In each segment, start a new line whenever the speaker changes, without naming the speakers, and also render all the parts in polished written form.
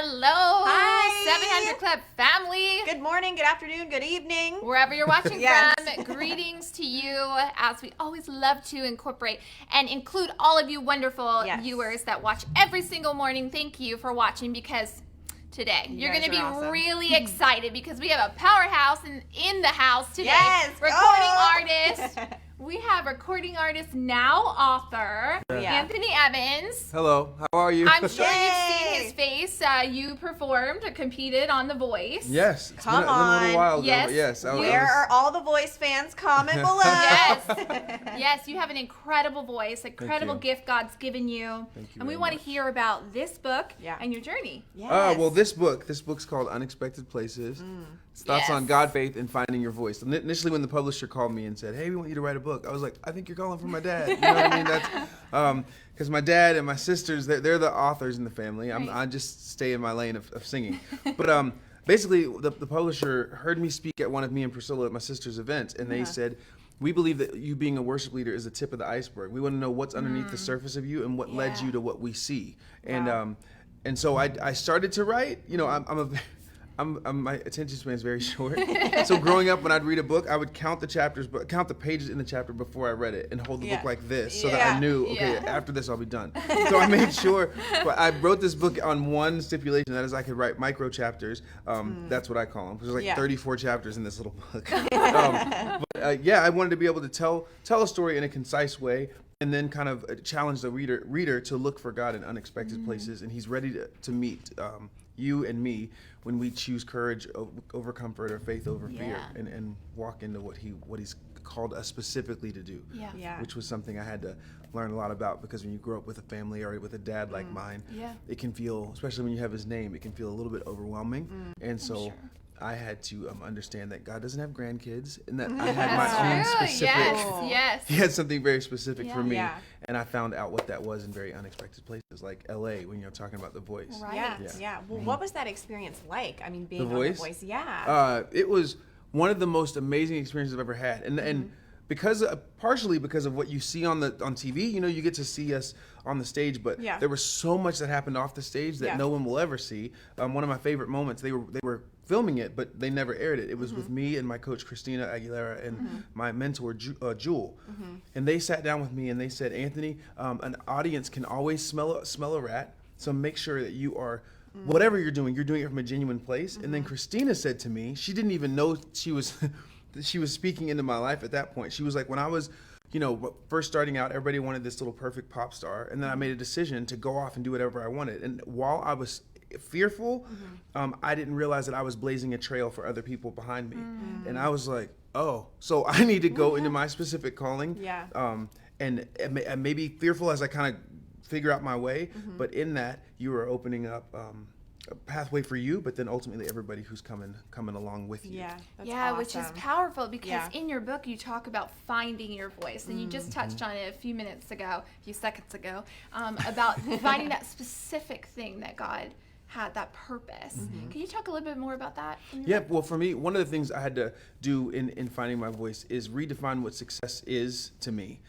Hello,
Hi.
700 Club family.
Good morning, good afternoon, good evening.
Wherever you're watching
Yes.
from, greetings to you, as we always love to incorporate and include all of you wonderful
Yes.
viewers that watch every single morning. Thank you for watching, because today you're
guys
going to be
are awesome.
really excited because we have a powerhouse in the house today.
Yes,
recording artist. We have recording artist, now author,
Yeah.
Anthony Evans.
Hello, how are you?
I'm sure
Yay.
you've seen his face. You performed, competed on The Voice.
Yes, it's
Come
been a little
on.
while ago,
Yes.
but yes.
Where are all the Voice fans? Comment below.
Yes. Yes, you have an incredible voice, incredible
you.
gift God's given you.
Thank you
And we
very
want to
much.
hear about this book
Yeah.
and your journey.
Yes.
Well, this book's called Unexpected Places. It's thoughts
Yes.
on God, faith, and finding your voice. Initially, when the publisher called me and said, "Hey, we want you to write a book," I was like, "I think you're calling for my dad." You know what I mean? That's because my dad and my sisters, they're the authors in the family.
Right.
I just stay in my lane of singing. But basically, the publisher heard me speak at one of me and Priscilla at my sister's events, and they said, "We believe that you being a worship leader is the tip of the iceberg. We want to know what's underneath the surface of you and what led
Yeah.
you to what we see."
Wow.
And so I started to write. You know, my attention span is very short. So growing up, when I'd read a book, I would count the chapters, but count the pages in the chapter before I read it, and hold the
Yeah.
book like this, so that
Yeah.
I knew, okay,
Yeah.
after this I'll be done. So I made sure. But I wrote this book on one stipulation, that is, I could write micro chapters. That's what I call them. There's like
Yeah.
34 chapters in this little book. Yeah, I wanted to be able to tell a story in a concise way, and then kind of challenge the reader to look for God in unexpected places, and He's ready to meet you and me when we choose courage over comfort, or faith over fear,
Yeah.
and walk into what He's called us specifically to do.
Yeah.
Yeah.
Which was something I had to learn a lot about, because when you grow up with a family or with a dad like mine,
Yeah.
it can feel, especially when you have his name, it can feel a little bit overwhelming. And so
sure.
I had to understand that God doesn't have grandkids, and that I had my own
True.
specific.
Yes. Yes.
He had something very specific
Yeah.
for me,
Yeah.
and I found out what that was in very unexpected places, like LA, when you're talking about The Voice.
Right.
Yeah,
Yeah.
yeah. Well, what was that experience like? I mean, being on The
Voice?
Voice. Yeah.
It was one of the most amazing experiences I've ever had, and because partially because of what you see on TV, you know, you get to see us on the stage, but
Yeah.
there was so much that happened off the stage that
Yeah.
no one will ever see. One of my favorite moments, they were filming it, but they never aired it. It was with me and my coach Christina Aguilera and my mentor Jewel, and they sat down with me and they said, "Anthony, an audience can always smell a rat, so make sure that you are." Whatever you're doing it from a genuine place. And then Christina said to me, she didn't even know she was speaking into my life at that point. She was like, when I was, you know, first starting out, everybody wanted this little perfect pop star. And then I made a decision to go off and do whatever I wanted. And while I was fearful, I didn't realize that I was blazing a trail for other people behind me. And I was like, oh, so I need to go into my specific calling.
Yeah.
And maybe fearful as I kind of figure out my way, but in that you are opening up a pathway for you, but then ultimately everybody who's coming along with you.
Yeah. That's
Yeah, which is
awesome.
powerful, because
Yeah.
in your book you talk about finding your voice, and you just touched on it a few seconds ago, about finding that specific thing that God had, that purpose. Can you talk a little bit more about that? in your
Yeah,
book?
well, for me, one of the things I had to do in finding my voice is redefine what success is to me.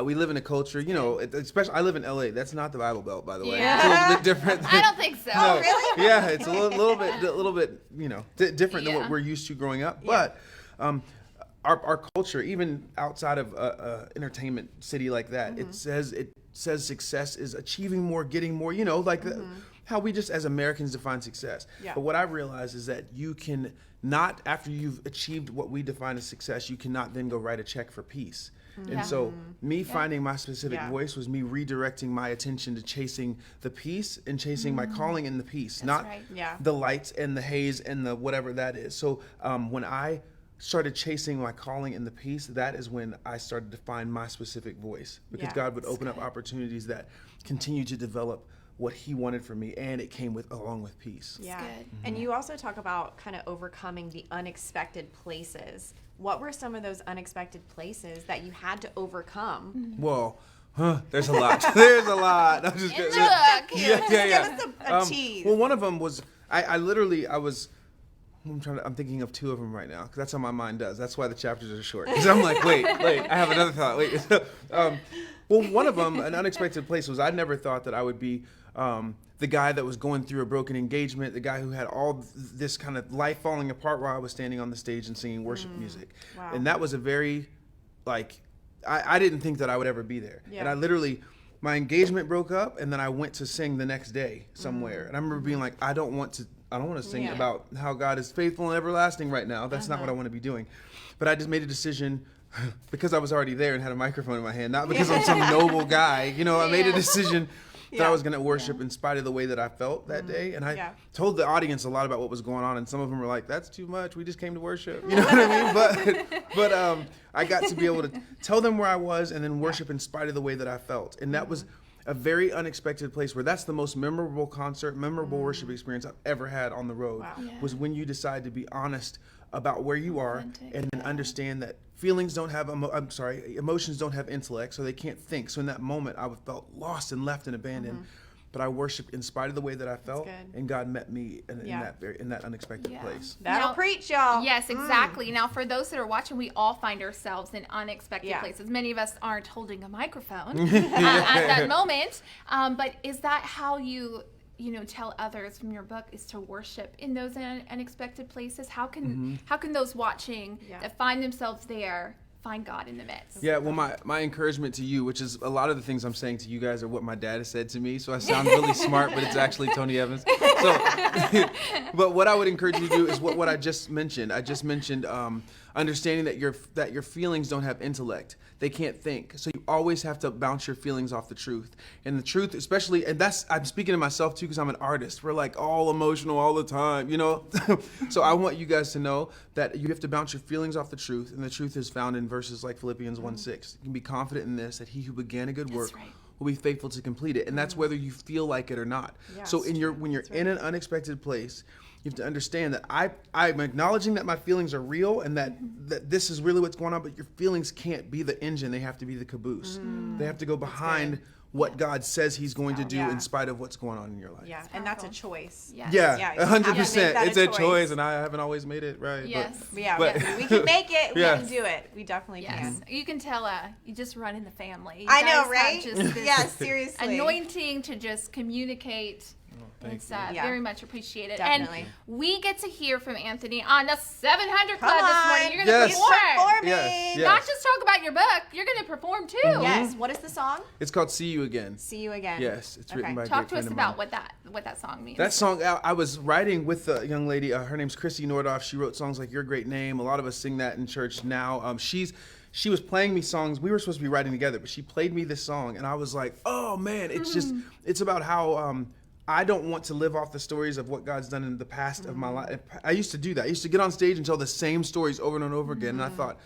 We live in a culture, you know, especially I live in LA. That's not the Bible Belt, by the way.
Yeah.
It's a little bit different.
I don't think so.
No.
really?
Yeah, it's a little bit, you know, different than
Yeah.
what we're used to growing up.
Yeah.
But our culture, even outside of entertainment city like that, it says success is achieving more, getting more. You know, like how we just as Americans define success.
Yeah.
But what I realized is that you can not, after you've achieved what we define as success, you cannot then go write a check for peace.
Yeah.
And so me finding my specific
Yeah.
voice was me redirecting my attention to chasing the peace and chasing my calling in the peace, not
right.
Yeah.
the lights and the haze and the whatever that is. So when I started chasing my calling in the peace, that is when I started to find my specific voice, because
Yeah.
God would open up opportunities that continue to develop what He wanted for me, and it came along with peace.
Yeah.
good.
And you also talk about kind of overcoming the unexpected places. What were some of those unexpected places that you had to overcome?
Well, there's a lot. There's a lot. I'm just
In the
kidding.
book.
Yeah.
Give us a tease.
Well, one of them was I was. I'm thinking of two of them right now, because that's how my mind does. That's why the chapters are short. Because I'm like, wait, I have another thought. Wait. Well, one of them, an unexpected place, was I never thought that I would be the guy that was going through a broken engagement, the guy who had all this kind of life falling apart while I was standing on the stage and singing worship music.
Wow.
And that was a very, like, I didn't think that I would ever be there.
Yeah.
And I literally, my engagement broke up, and then I went to sing the next day somewhere. And I remember being like, I don't want to sing
Yeah.
about how God is faithful and everlasting right now. That's not what I want to be doing. But I just made a decision because I was already there and had a microphone in my hand, not because I'm some noble guy. You know, I made a decision that I was going to worship in spite of the way that I felt that day. And I told the audience a lot about what was going on. And some of them were like, that's too much. We just came to worship. You know what I mean? But I got to be able to tell them where I was and then worship in spite of the way that I felt. And that was a very unexpected place where that's the most memorable concert, memorable worship experience I've ever had on the road.
Wow.
Yeah.
Was when you decide to be honest about where you are
Authentic,
and then understand that feelings don't have emotions don't have intellect, so they can't think. So in that moment I felt lost and left and abandoned, but I worshiped in spite of the way that I felt,
good.
and God met me in that unexpected
Yeah.
place.
That'll
Now-
preach, y'all.
Yes, exactly. Now, for those that are watching, we all find ourselves in unexpected
Yeah.
places. Many of us aren't holding a microphone at that moment. But is that how you tell others from your book, is to worship in those unexpected places? How can those watching that find themselves there find God in the midst?
Yeah, well, my encouragement to you, which is a lot of the things I'm saying to you guys are what my dad has said to me, so I sound really smart, but it's actually Tony Evans. So, but what I would encourage you to do is what I just mentioned. I just mentioned understanding that your feelings don't have intellect. They can't think. So you always have to bounce your feelings off the truth. And the truth, especially, and I'm speaking to myself too because I'm an artist. We're like all emotional all the time, you know? So I want you guys to know that you have to bounce your feelings off the truth. And the truth is found in verses like Philippians 1:6. You can be confident in this, that he who began a good work
right.
will be faithful to complete it. And that's whether you feel like it or not.
Yeah,
So
that's
when you're in an unexpected place, you have to understand that I'm acknowledging that my feelings are real and that this is really what's going on, but your feelings can't be the engine. They have to be the caboose. They have to go behind what God says he's going to do in spite of what's going on in your life.
Yeah, and that's a choice.
Yes.
Yeah,
Yeah, you have to make
100%.
that
It's
a
a
choice.
choice, and I haven't always made it right.
Yes.
Yeah,
But-
we can make it. We
Yes.
can do it. We definitely
Yes,
can.
you can tell you just run in the family. You
I know,
guys have
right?
just this
Yeah, seriously.
anointing to just communicate. It's
Yeah.
very much appreciated.
Definitely.
And we get to hear from Anthony on the 700
Come
Club this
on.
morning. You're going to
Yes.
perform.
Performing.
Yes.
Not just talk about your book, you're going to perform too.
Yes. What is the song?
It's called See You Again.
See You Again.
Yes, it's written
Okay.
by a
Talk
great
to us
friend of
about
mine.
what that song means.
That song, I was writing with a young lady. Her name's Chrissy Nordoff. She wrote songs like Your Great Name. A lot of us sing that in church now. She was playing me songs. We were supposed to be writing together, but she played me this song, and I was like, oh, man, it's about how I don't want to live off the stories of what God's done in the past of my life. I used to do that. I used to get on stage and tell the same stories over and over again, and I thought,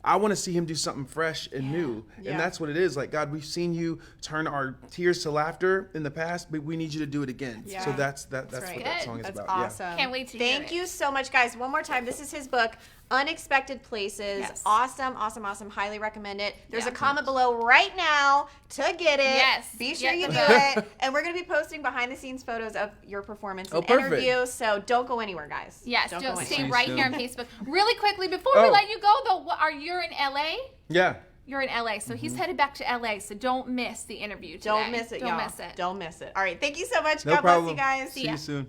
I want to see him do something fresh and new.
Yeah.
And that's what it is. Like, God, we've seen you turn our tears to laughter in the past, but we need you to do it again.
Yeah.
So that's
right.
what that
Good.
song is
That's
about. Yeah.
awesome.
Can't wait to hear
Thank
it.
you so much, guys. One more time. This is his book, Unexpected Places.
Yes.
Awesome, awesome, awesome. Highly recommend it. There's
Yeah.
a comment below right now to get it.
Yes.
Be sure
Get
you
the
do
book.
it. And we're going to be posting behind the scenes photos of your performance and
perfect.
interview. So don't go anywhere, guys.
Yes,
Don't
don't
go
stay
anywhere.
right
soon.
here on Facebook. Really quickly, before we
Oh.
let you go, though, are you in LA?
Yeah.
You're in LA, so he's headed back to LA, so don't miss the interview today.
Don't miss it,
Don't
y'all.
miss it.
Don't miss it. All right. Thank you so much.
No
God
problem.
bless you guys.
See
ya.
you soon.